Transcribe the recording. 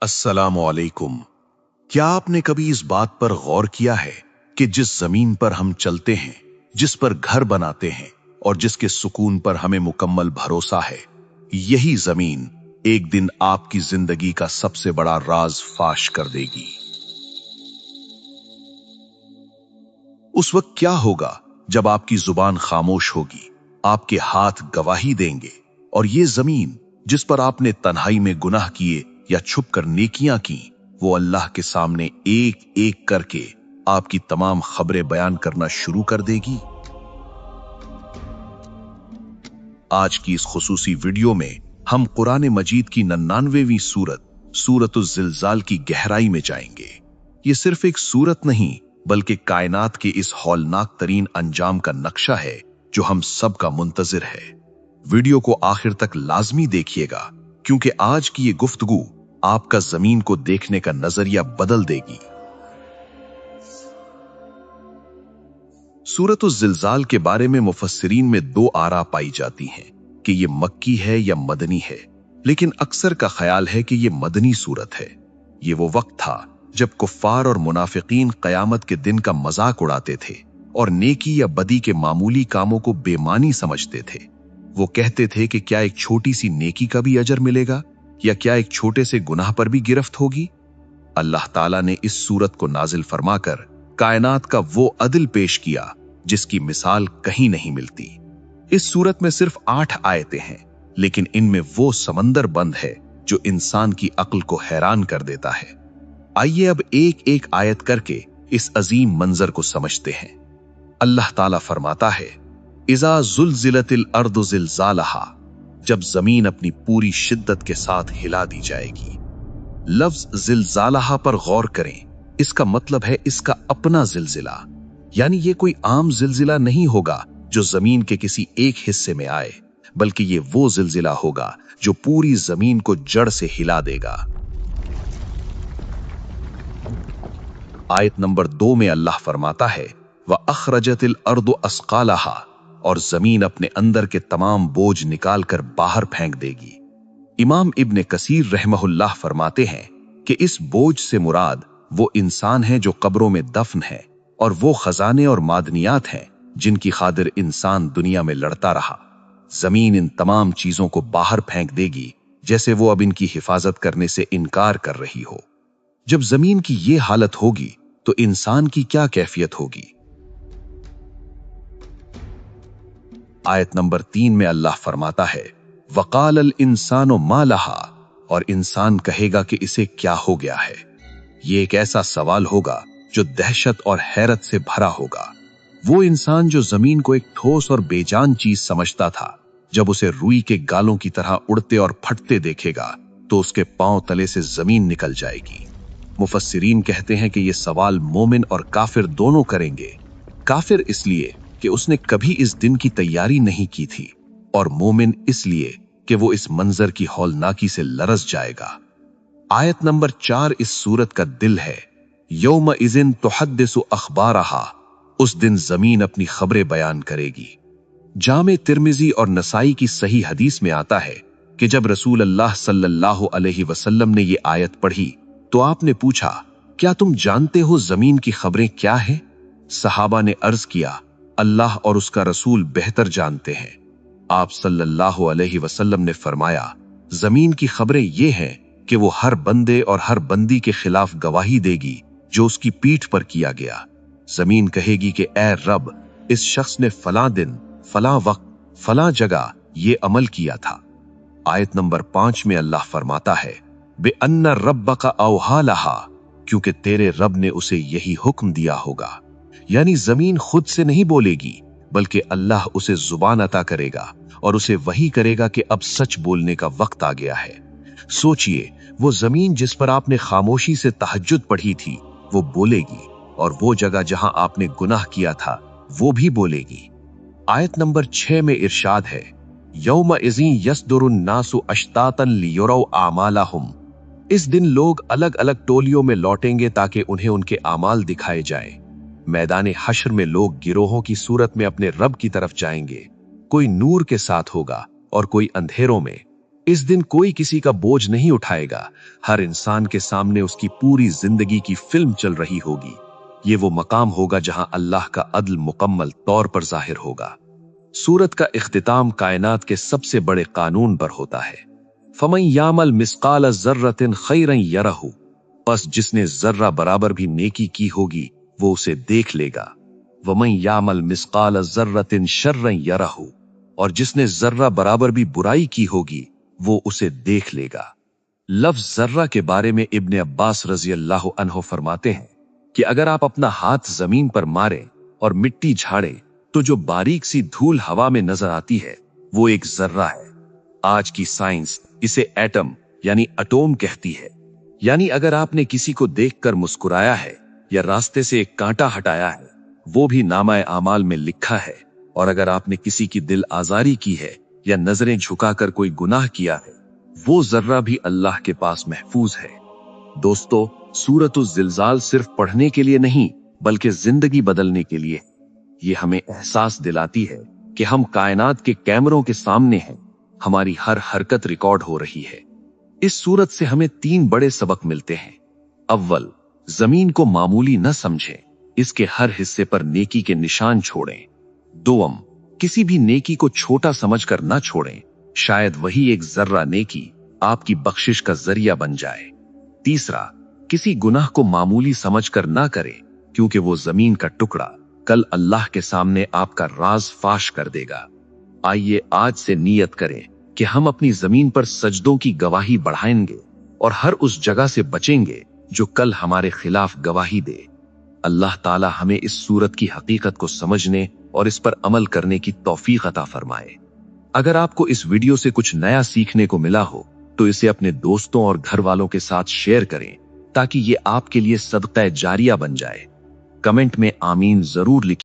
अस्सलामु अलैकुम। क्या आपने कभी इस बात पर गौर किया है कि जिस जमीन पर हम चलते हैं, जिस पर घर बनाते हैं और जिसके सुकून पर हमें मुकम्मल भरोसा है, यही जमीन एक दिन आपकी जिंदगी का सबसे बड़ा राज फाश कर देगी। उस वक्त क्या होगा जब आपकी जुबान खामोश होगी, आपके हाथ गवाही देंगे और ये जमीन जिस पर आपने तन्हाई में गुनाह किए या छुप कर नेकियां की, वो अल्लाह के सामने एक एक करके आपकी तमाम खबरें बयान करना शुरू कर देगी। आज की इस खुसूसी वीडियो में हम कुरान मजीद की 99वीं सूरतुज़ ज़िलज़ाल की गहराई में जाएंगे। ये सिर्फ एक सूरत नहीं, बल्कि कायनात के इस हौलनाक तरीन अंजाम का नक्शा है जो हम सब का मुंतजिर है। वीडियो को आखिर तक लाजमी देखिएगा, क्योंकि आज की ये गुफ्तगू आपका जमीन को देखने का नजरिया बदल देगी। सूरतुज़ ज़िलज़ाल के बारे में मुफस्सिरीन में दो आरा पाई जाती हैं कि ये मक्की है या मदनी है, लेकिन अक्सर का ख्याल है कि ये मदनी सूरत है। ये वो वक्त था जब कुफ्फार और मुनाफिकीन कयामत के दिन का मजाक उड़ाते थे और नेकी या बदी के मामूली कामों को बेमानी समझते थे। वो कहते थे कि क्या एक छोटी सी नेकी का भी अजर मिलेगा, या क्या एक छोटे से गुनाह पर भी गिरफ्त होगी। अल्लाह ताला ने इस सूरत को नाजिल फरमाकर कायनात का वो अदल पेश किया जिसकी मिसाल कहीं नहीं मिलती। इस सूरत में सिर्फ 8 आयतें हैं, लेकिन इनमें वो समंदर बंद है जो इंसान की अक्ल को हैरान कर देता है। आइए अब एक एक आयत करके इस अजीम मंजर को समझते हैं। अल्लाह ताला फरमाता है, इज़ा ज़ुलज़िलतिल अर्दु ज़िलज़ालहा, जब जमीन अपनी पूरी शिद्दत के साथ हिला दी जाएगी। लफ्ज ज़िलज़ालहा पर गौर करें, इसका मतलब है इसका अपना जिलजिला, यानी ये कोई आम जिलजिला नहीं होगा जो जमीन के किसी एक हिस्से में आए, बल्कि ये वो जिलजिला होगा जो पूरी जमीन को जड़ से हिला देगा। आयत नंबर 2 में अल्लाह फरमाता है, व अखरजतिल अर्दु अस्कालहा, और जमीन अपने अंदर के तमाम बोझ निकाल कर बाहर फेंक देगी। इमाम इब्न कसीर रहमहुल्लाह फरमाते हैं कि इस बोझ से मुराद वो इंसान है जो कब्रों में दफन है, और वो खजाने और मादनियात हैं जिनकी खातिर इंसान दुनिया में लड़ता रहा। जमीन इन तमाम चीजों को बाहर फेंक देगी, जैसे वो अब इनकी हिफाजत करने से इनकार कर रही हो। जब जमीन की ये हालत होगी तो इंसान की क्या कैफियत होगी। आयत नंबर 3 में अल्लाह फरमाता है, वक़ालल इंसानु मा लहा, और इंसान कहेगा कि इसे क्या हो गया है। ये एक ऐसा सवाल होगा जो दहशत और हैरत से भरा होगा। वो इंसान जो जमीन को एक ठोस और बेजान चीज समझता था, जब उसे रुई के गालों की तरह उड़ते और फटते देखेगा तो उसके पांव तले से जमीन निकल जाएगी। मुफस्सिरीन कहते हैं कि यह सवाल मोमिन और काफिर दोनों करेंगे। काफिर इसलिए कि उसने कभी इस दिन की तैयारी नहीं की थी, और मोमिन इसलिए कि वो इस मंजर की हौलनाकी से लरस जाएगा। आयत नंबर 4 इस सूरत का दिल है। यौम इज़िन तुहद्दिसु अखबारहा, उस दिन जमीन अपनी खबरें बयान करेगी। जामे तिर्मिजी और नसाई की सही हदीस में आता है कि जब रसूल अल्लाह सल्लल्लाहु अलैहि वसल्लम ने ये आयत पढ़ी तो आपने पूछा, क्या तुम जानते हो जमीन की खबरें क्या हैं? सहाबा ने अर्ज किया, अल्लाह और उसका रसूल बेहतर जानते हैं। आप सल्लल्लाहु अलैहि वसल्लम ने फरमाया, जमीन की खबरें ये हैं कि वो हर बंदे और हर बंदी के खिलाफ गवाही देगी जो उसकी पीठ पर किया गया। जमीन कहेगी कि ए रब, इस शख्स ने फलां दिन, फलां वक्त, फलां जगह ये अमल किया था। आयत नंबर 5 में अल्लाह फरमाता है, बे अन्ना रब्बका औहा लहा, क्योंकि तेरे रब ने उसे यही हुक्म दिया होगा। यानी जमीन खुद से नहीं बोलेगी, बल्कि अल्लाह उसे जुबान अता करेगा और उसे वही करेगा कि अब सच बोलने का वक्त आ गया है। सोचिए, वो जमीन जिस पर आपने खामोशी से तहज्जुद पढ़ी थी वो बोलेगी, और वो जगह जहां आपने गुनाह किया था वो भी बोलेगी। आयत नंबर 6 में इरशाद है, यौम इज़िन यसदुरुन नासु अश्तातन लियुरौ आमालहुम, इस दिन लोग अलग अलग टोलियों में लौटेंगे ताकि उन्हें उनके आमाल दिखाए जाएं। मैदान हश्र में लोग गिरोहों की सूरत में अपने रब की तरफ जाएंगे। कोई नूर के साथ होगा और कोई अंधेरों में, इस दिन कोई किसी का बोझ नहीं उठाएगा। हर इंसान के सामने उसकी पूरी जिंदगी की फिल्म चल रही होगी। ये वो मकाम होगा जहां अल्लाह का अदल मुकम्मल तौर पर जाहिर होगा। सूरत का इख्तिताम कायनात के सबसे बड़े कानून पर होता है। फमन यामल मिस्काल जर्रतिन खैरन यरहु, बस जिसने जर्रा बराबर भी नेकी की होगी वो उसे देख लेगा। वमन यामल मिस्काल जर्रतिन शर्रन यरहु, और जिसने जर्रा बराबर भी बुराई की होगी वो उसे देख लेगा। लफ्ज जर्रा के बारे में इब्ने अब्बास रजी अल्लाह अन्हो फरमाते हैं कि अगर आप अपना हाथ जमीन पर मारें और मिट्टी झाड़ें तो जो बारीक सी धूल हवा में नजर आती है वो एक जर्रा है। आज की साइंस इसे एटम यानी अटोम कहती है। यानी अगर आपने किसी को देखकर मुस्कुराया है या रास्ते से एक कांटा हटाया है वो भी नामाए आमाल में लिखा है। और अगर आपने किसी की दिल आजारी की है या नजरें झुकाकर कोई गुनाह किया है वो जर्रा भी अल्लाह के पास महफूज है। दोस्तों, सूरतुज़ ज़िलज़ाल सिर्फ पढ़ने के लिए नहीं बल्कि जिंदगी बदलने के लिए। ये हमें एहसास दिलाती है कि हम कायनात के कैमरों के सामने हैं, हमारी हर हरकत रिकॉर्ड हो रही है। इस सूरत से हमें 3 बड़े सबक मिलते हैं। अव्वल, जमीन को मामूली न समझें, इसके हर हिस्से पर नेकी के निशान छोड़ें। दोम, किसी भी नेकी को छोटा समझकर न छोड़ें, शायद वही एक जर्रा नेकी आपकी बख्शिश का जरिया बन जाए। तीसरा, किसी गुनाह को मामूली समझकर ना करें, क्योंकि वो जमीन का टुकड़ा कल अल्लाह के सामने आपका राज फाश कर देगा। आइए आज से नियत करें कि हम अपनी जमीन पर सजदों की गवाही बढ़ाएंगे और हर उस जगह से बचेंगे जो कल हमारे खिलाफ गवाही दे। अल्लाह ताला हमें इस सूरत की हकीकत को समझने और इस पर अमल करने की तौफीक अता फरमाए। अगर आपको इस वीडियो से कुछ नया सीखने को मिला हो तो इसे अपने दोस्तों और घर वालों के साथ शेयर करें ताकि ये आपके लिए सदक़ा जारिया बन जाए। कमेंट में आमीन जरूर लिखें।